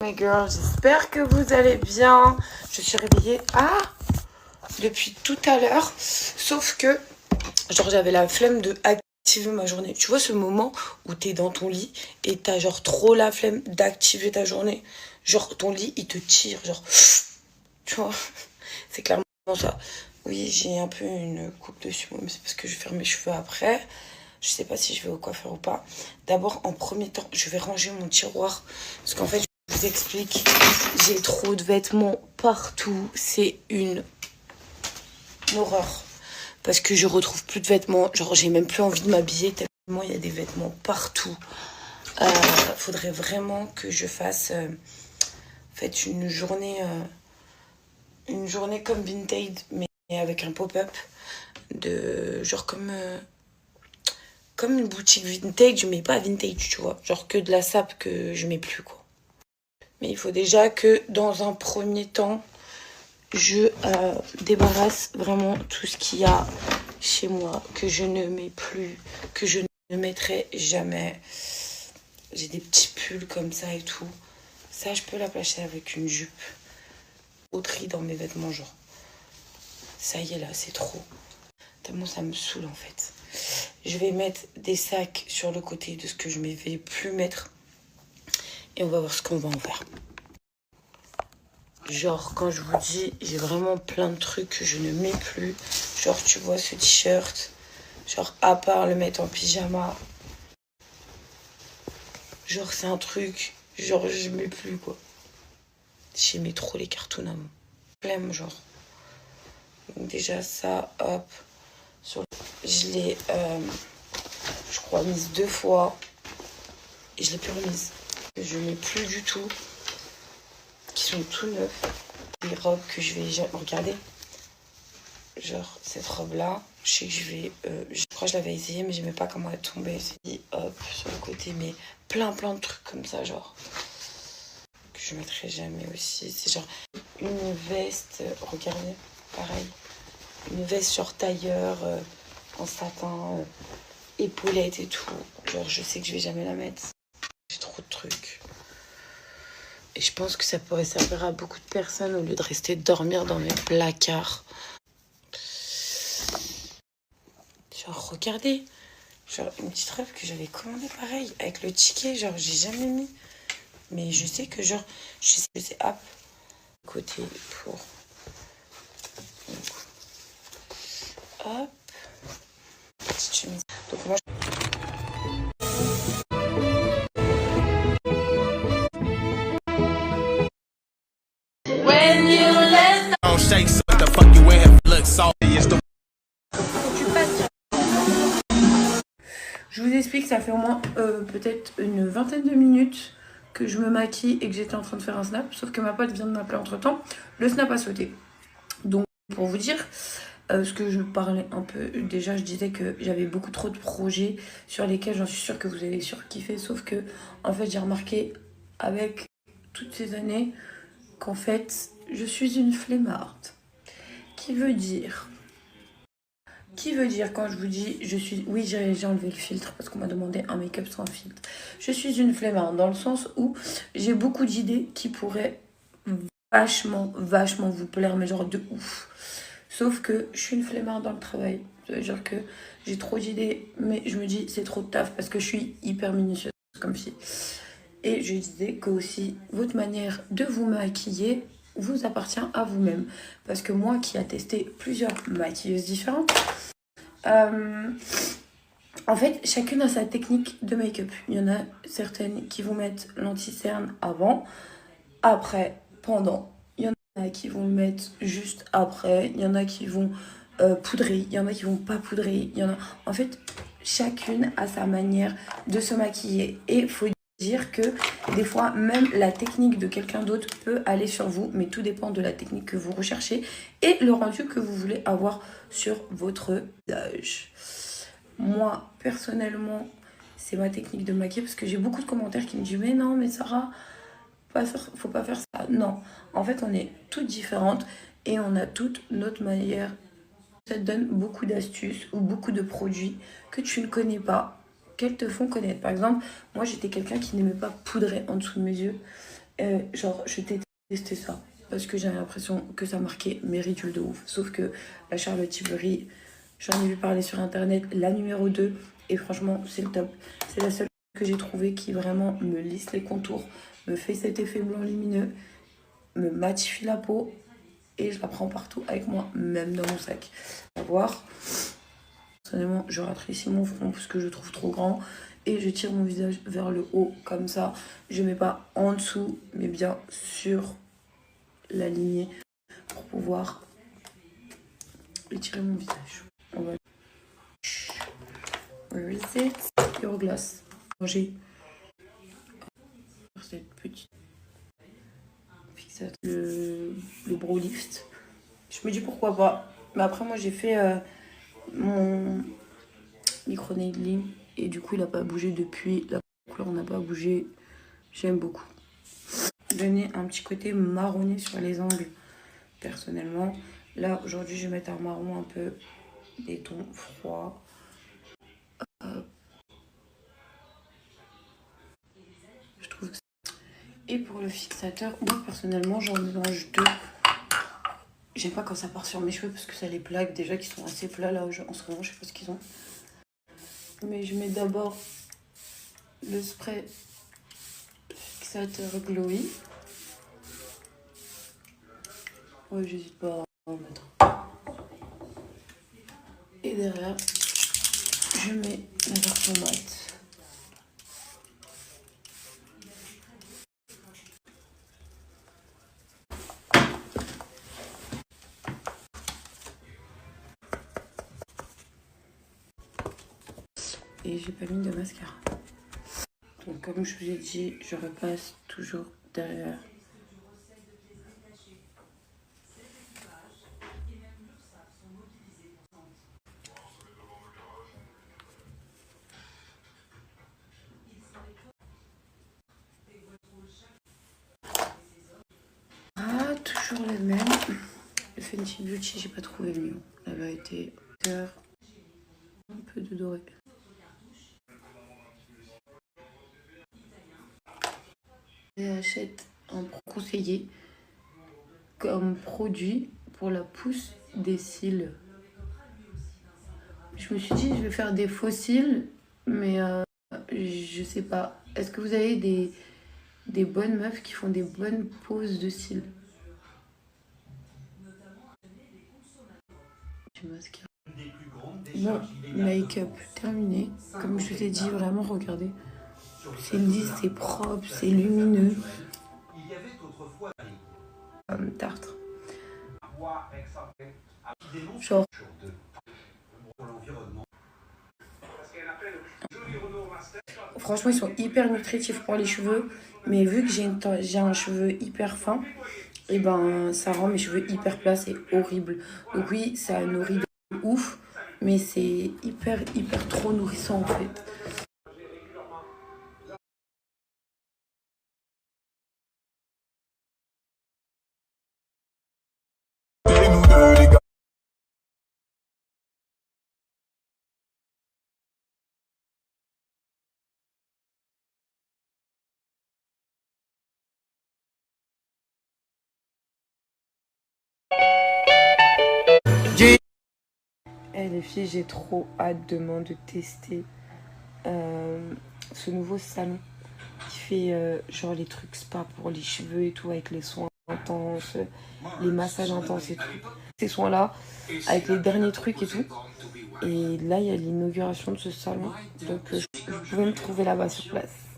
Mes girls, j'espère que vous allez bien. Je suis réveillée depuis tout à l'heure. Sauf que, genre, j'avais la flemme de activer ma journée. Tu vois ce moment où t'es dans ton lit et t'as genre trop la flemme d'activer ta journée. Genre, ton lit, il te tire. Genre, tu vois, c'est clairement ça. Oui, j'ai un peu une coupe dessus, mais c'est parce que je vais faire mes cheveux après. Je sais pas si je vais au coiffeur ou pas. D'abord, en premier temps, je vais ranger mon tiroir. Parce qu'en fait, je vous explique, j'ai trop de vêtements partout. C'est une horreur. Parce que je retrouve plus de vêtements. Genre, j'ai même plus envie de m'habiller tellement il y a des vêtements partout. Faudrait vraiment que je fasse en fait, une journée comme Vinted, mais avec un pop-up. De genre comme une boutique vintage, mais pas vintage, tu vois. Genre que de la sape que je mets plus, quoi. Mais il faut déjà que, dans un premier temps, je débarrasse vraiment tout ce qu'il y a chez moi, que je ne mets plus, que je ne mettrai jamais. J'ai des petits pulls comme ça et tout. Ça, je peux la placer avec une jupe. Au tri dans mes vêtements, genre. Ça y est, là, c'est trop. Tellement ça me saoule, en fait. Je vais mettre des sacs sur le côté de ce que je ne vais plus mettre. Et on va voir ce qu'on va en faire. Genre, quand je vous dis, j'ai vraiment plein de trucs que je ne mets plus. Genre, tu vois ce t-shirt. Genre, à part le mettre en pyjama. Genre, c'est un truc. Genre, je mets plus, quoi. J'aimais trop les cartoons avant. Flemme, genre. Donc, déjà, ça, hop. Je l'ai, je crois, mise 2 fois. Et je l'ai plus remise. Je mets plus du tout. Qui sont tout neufs. Les robes que je vais regarder. Genre cette robe là, je sais que je crois que je l'avais essayé mais j'aimais pas comment elle tombait. C'est dit hop sur le côté, mais plein de trucs comme ça, genre que je mettrai jamais aussi. C'est genre une veste, regardez, pareil, une veste genre tailleur en satin, épaulettes et tout. Genre je sais que je vais jamais la mettre. J'ai trop de trucs. Et je pense que ça pourrait servir à beaucoup de personnes au lieu de rester dormir dans mes placards. Genre, regardez, genre une petite robe que j'avais commandée pareil, avec le ticket, genre j'ai jamais mis. Mais je sais que genre, je sais que c'est hop, côté pour... Hop, petite chemise. Donc moi, When you let Don't shake, so what the fuck you wearing? Look salty, it's the Je vous explique, ça fait au moins peut-être une vingtaine de minutes que je me maquille et que j'étais en train de faire un snap. Sauf que ma pote vient de m'appeler entre temps. Le snap a sauté. Donc pour vous dire, ce que je parlais un peu, déjà je disais que j'avais beaucoup trop de projets sur lesquels j'en suis sûre que vous allez surkiffer. Sauf que en fait j'ai remarqué avec toutes ces années qu'en fait je suis une flemmarde. Qui veut dire quand je vous dis je suis... Oui, j'ai enlevé le filtre parce qu'on m'a demandé un make-up sans filtre. Je suis une flemmarde dans le sens où j'ai beaucoup d'idées qui pourraient vachement vous plaire, mais genre de ouf. Sauf que je suis une flemmarde dans le travail. Ça veut dire que j'ai trop d'idées, mais je me dis c'est trop de taf parce que je suis hyper minutieuse comme fille. Et je disais que aussi votre manière de vous maquiller vous appartient à vous-même. Parce que moi qui a testé plusieurs maquilleuses différentes, en fait, chacune a sa technique de make-up. Il y en a certaines qui vont mettre l'anti-cerne avant, après, pendant. Il y en a qui vont le mettre juste après. Il y en a qui vont poudrer. Il y en a qui vont pas poudrer. Il y en a... En fait, chacune a sa manière de se maquiller. Et il faut dire que des fois, même la technique de quelqu'un d'autre peut aller sur vous, mais tout dépend de la technique que vous recherchez et le rendu que vous voulez avoir sur votre visage. Moi, personnellement, c'est ma technique de maquiller parce que j'ai beaucoup de commentaires qui me disent « Mais non, mais Sarah, faut pas faire ça. » Non, en fait, on est toutes différentes et on a toutes notre manière. Ça te donne beaucoup d'astuces ou beaucoup de produits que tu ne connais pas, qu'elles te font connaître. Par exemple, moi, j'étais quelqu'un qui n'aimait pas poudrer en dessous de mes yeux. Genre, je détestais ça. Parce que j'avais l'impression que ça marquait mes ridules de ouf. Sauf que la Charlotte Tilbury, j'en ai vu parler sur internet, la numéro 2. Et franchement, c'est le top. C'est la seule que j'ai trouvée qui vraiment me lisse les contours, me fait cet effet blanc lumineux, me matifie la peau. Et je la prends partout avec moi, même dans mon sac. On va voir. Personnellement, je rétrécis mon front parce que je trouve trop grand. Et je tire mon visage vers le haut, comme ça. Je mets pas en dessous, mais bien sur la lignée pour pouvoir étirer mon visage. On va... Where is it? Euroglass. J'ai cette petite fixateur, le Brow Lift. Je me dis pourquoi pas. Mais après, moi, j'ai fait mon micro-needling et du coup, il n'a pas bougé depuis. La couleur n'a pas bougé. J'aime beaucoup. Donner un petit côté marronné sur les angles. Personnellement, là, aujourd'hui, je vais mettre un marron un peu des tons froids. Je trouve que et pour le fixateur, moi personnellement j'en mélange 2. J'aime pas quand ça part sur mes cheveux parce que ça les plaque déjà qui sont assez plats là en ce moment, je sais pas ce qu'ils ont. Mais je mets d'abord le spray fixateur glowy. Ouais, j'hésite pas à en mettre. Et derrière, je mets la version mat. Et j'ai pas mis de mascara. Donc comme je vous ai dit, je repasse toujours derrière. Ah, toujours le même. Le Fenty Beauty, j'ai pas trouvé mieux. La vérité, un peu de doré. J'achète un conseiller comme produit pour la pousse des cils. Je me suis dit, je vais faire des faux cils, mais je sais pas. Est-ce que vous avez des bonnes meufs qui font des bonnes poses de cils? Du mascara. Bon, make-up terminé. Comme je vous ai dit, vraiment, regardez. C'est lisse, c'est propre, c'est lumineux. Tartre. Genre. Franchement, ils sont hyper nutritifs pour les cheveux. Mais vu que j'ai un cheveu hyper fin, et ben ça rend mes cheveux hyper plats, c'est horrible. Donc oui, ça nourrit de ouf, mais c'est hyper trop nourrissant en fait. Les filles, j'ai trop hâte demain de tester ce nouveau salon qui fait genre les trucs spa pour les cheveux et tout, avec les soins intenses, les massages intenses et tout. Ces soins-là, avec les derniers trucs et tout. Et là, il y a l'inauguration de ce salon, donc vous pouvez me trouver là-bas sur place.